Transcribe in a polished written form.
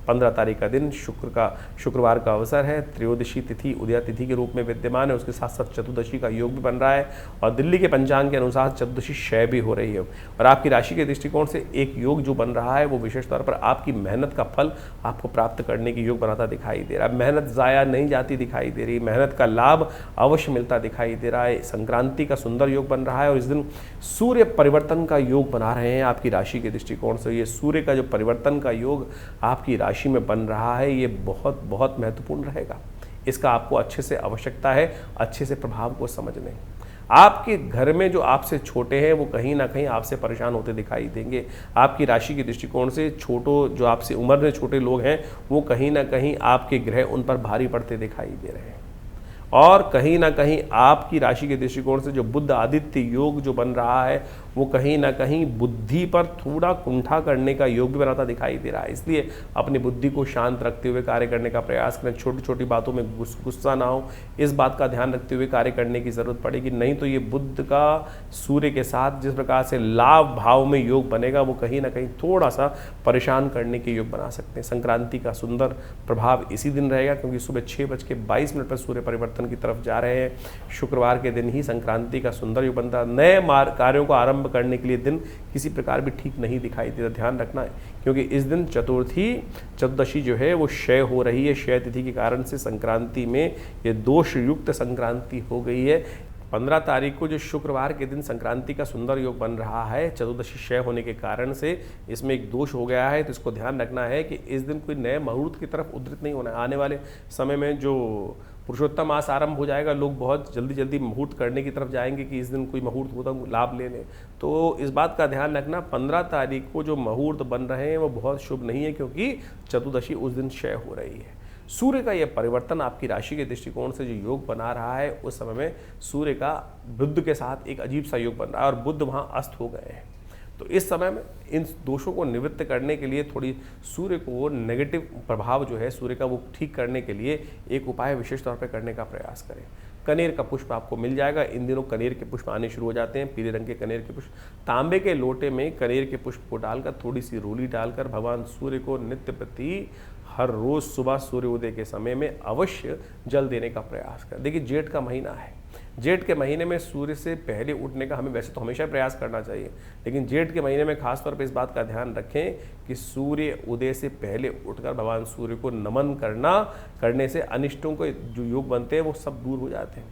15 तारीख का दिन शुक्रवार का अवसर है। त्रयोदशी तिथि उदया तिथि के रूप में विद्यमान है, उसके साथ साथ चतुर्दशी का योग भी बन रहा है और दिल्ली के पंचांग के अनुसार चतुर्दशी क्षय भी हो रही है। और आपकी राशि के दृष्टिकोण से एक योग जो बन रहा है वो विशेष तौर पर आपकी मेहनत का फल आपको प्राप्त करने की योग बनाता दिखाई दे रहा है। मेहनत ज़ाया नहीं जाती दिखाई दे रही, मेहनत का लाभ अवश्य मिलता दिखाई दे रहा है। संक्रांति का सुंदर योग बन रहा है और इस दिन सूर्य परिवर्तन का योग बना रहे हैं आपकी राशि के दृष्टिकोण से। ये सूर्य का जो परिवर्तन का योग आपकी राशि में बन रहा है ये बहुत बहुत महत्वपूर्ण रहेगा। इसका आपको अच्छे से आवश्यकता है, अच्छे से प्रभाव को समझने। आपके घर में जो आपसे छोटे हैं वो कहीं ना कहीं आपसे परेशान होते दिखाई देंगे। आपकी राशि के दृष्टिकोण से जो आपसे उम्र में छोटे लोग हैं वो कहीं ना कहीं आपके ग्रह उन पर भारी पड़ते दिखाई दे रहे हैं। और कहीं ना कहीं आपकी राशि के दृष्टिकोण से जो बुध आदित्य योग जो बन रहा है वो कहीं ना कहीं बुद्धि पर थोड़ा कुंठा करने का योग भी बनाता दिखाई दे रहा है। इसलिए अपनी बुद्धि को शांत रखते हुए कार्य करने का प्रयास करें। छोटी छोटी बातों में गुस्सा ना हो, इस बात का ध्यान रखते हुए कार्य करने की ज़रूरत पड़ेगी। नहीं तो ये बुध का सूर्य के साथ जिस प्रकार से लाभ भाव में योग बनेगा वो कहीं ना कहीं थोड़ा सा परेशान करने के योग बना सकते हैं। संक्रांति का सुंदर प्रभाव इसी दिन रहेगा क्योंकि सुबह 6:22 पर सूर्य परिवर्तन की तरफ जा रहे हैं। शुक्रवार के दिन ही संक्रांति का सुंदर योग बनता है। नए कार्यों को आरंभ करने के लिए दिन किसी प्रकार भी ठीक नहीं दिखाई देता, ध्यान रखना है क्योंकि इस दिन चतुर्दशी जो है वो क्षय हो रही है। क्षय तिथि के कारण से संक्रांति में ये दोष युक्त संक्रांति हो गई है। 15 तारीख को जो शुक्रवार के दिन संक्रांति का सुंदर योग बन रहा है, चतुर्दशी क्षय होने के कारण से इसमें एक दोष हो गया है, तो इसको ध्यान रखना है कि इस दिन कोई नए मुहूर्त की तरफ उद्धृत नहीं होना है। आने वाले समय में जो पुरुषोत्तम मास आरंभ हो जाएगा, लोग बहुत जल्दी जल्दी मुहूर्त करने की तरफ जाएंगे कि इस दिन कोई मुहूर्त होता लाभ ले लें। तो इस बात का ध्यान रखना, 15 तारीख को जो मुहूर्त बन रहे हैं वो बहुत शुभ नहीं है क्योंकि चतुर्दशी उस दिन क्षय हो रही है। सूर्य का यह परिवर्तन आपकी राशि के दृष्टिकोण से जो योग बना रहा है उस समय में सूर्य का बुध के साथ एक अजीब सा योग बन रहा है और बुध वहाँ अस्त हो गए हैं। तो इस समय में इन दोषों को निवृत्त करने के लिए थोड़ी सूर्य को नेगेटिव प्रभाव जो है सूर्य का वो ठीक करने के लिए एक उपाय विशेष तौर पर करने का प्रयास करें। कनेर का पुष्प आपको मिल जाएगा। इन दिनों कनेर के पुष्प आने शुरू हो जाते हैं, पीले रंग के कनेर के पुष्प। तांबे के लोटे में कनेर के पुष्प को डालकर थोड़ी सी रोली डालकर भगवान सूर्य को नित्य प्रति हर रोज सुबह सूर्योदय के समय में अवश्य जल देने का प्रयास करें। देखिए जेठ का महीना है, जेठ के महीने में सूर्य से पहले उठने का हमें वैसे तो हमेशा प्रयास करना चाहिए, लेकिन जेठ के महीने में खासतौर पर इस बात का ध्यान रखें कि सूर्य उदय से पहले उठकर भगवान सूर्य को नमन करने से अनिष्टों को जो योग बनते हैं वो सब दूर हो जाते हैं।